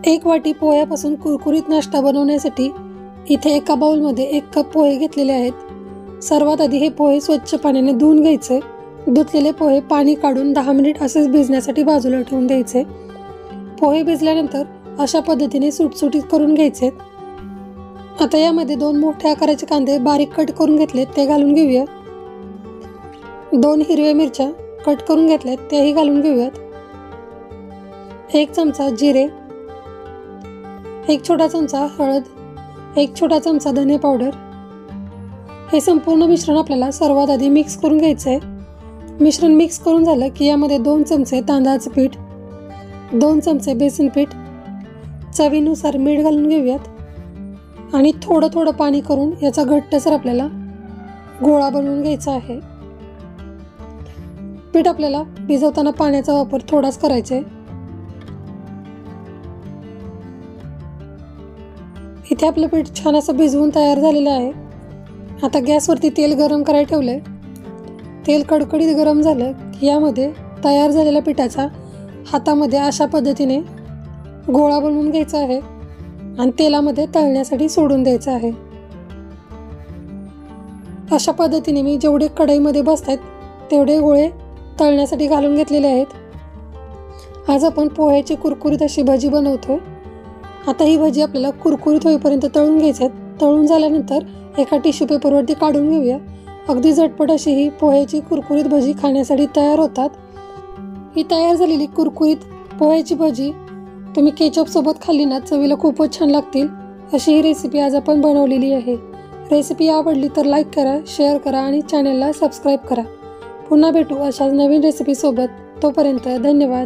1 वाटी पोह्यापासून कुरकुरीत नाश्ता बनवण्यासाठी इथे एका बाउलमध्ये 1 कप पोहे घेतलेले आहेत। सर्वात आधी हे पोहे स्वच्छ पाण्याने धुवून घ्यायचे। धुतलेले पोहे पाणी काढून 10 मिनिट असेच भिजण्यासाठी बाजूला ठेवून द्यायचे। पोहे भिजल्यानंतर अशा पद्धतीने सुटसुटीत करून घ्यायचे। आता यामध्ये 2 मोठ्या आकाराचे कांदे बारीक कट करून घेतलेत, ते घालून घेऊया। 2 हिरव्या मिरच्या कट करून घेतल्यात, त्याही घालून घेऊयात। 1 चमचा जिरे, 1 छोटा चमचा हळद, 1 छोटा चमचा धने पावडर। हे संपूर्ण मिश्रण आपल्याला सर्वात आधी मिक्स करून घ्यायचं आहे। मिश्रण मिक्स करून झालं की यामध्ये 2 चमचे तांदळाचं पीठ, 2 चमचे बेसन पीठ, चवीनुसार मीठ घालून घेऊयात आणि थोडं थोडं पाणी करून याचा घट्टसर आपल्याला गोळा बनवून घ्यायचा आहे। पीठ आपल्याला भिजवताना पाण्याचा वापर थोडाच करायचा आहे। इथे आपलं पीठ छान असं भिजवून तयार झालेलं आहे। आता गॅसवरती तेल गरम करायला ठेवलंय। तेल कडकडीत गरम झालं की यामध्ये तयार झालेल्या पिठाचा हातामध्ये अशा पद्धतीने गोळा बनवून घ्यायचा आहे आणि तेलामध्ये तळण्यासाठी सोडून द्यायचं आहे। अशा पद्धतीने मी जेवढे कढईमध्ये बसतात तेवढे गोळे तळण्यासाठी घालून घेतलेले आहेत। आज आपण पोह्याची कुरकुरीत अशी भजी बनवतोय। आता ही भजी आपल्याला कुरकुरीत होईपर्यंत तळून घ्यायची आहे। तळून झाल्यानंतर एका टिश्यू पेपरवरती काढून घेऊया। अगदी झटपट अशी ही पोह्याची कुरकुरीत भजी खाण्यासाठी तयार होतात। ही तयार झालेली कुरकुरीत पोह्याची भजी तुम्ही केचप सोबत खाल्ली ना चवीला खूपच छान लागतील। अशी ही रेसिपी आज आपण बनवलेली आहे। रेसिपी आवडली तर लाईक करा, शेअर करा आणि चॅनलला सबस्क्राईब करा। पुन्हा भेटू अशाच नवीन रेसिपी सोबत। तोपर्यंत धन्यवाद।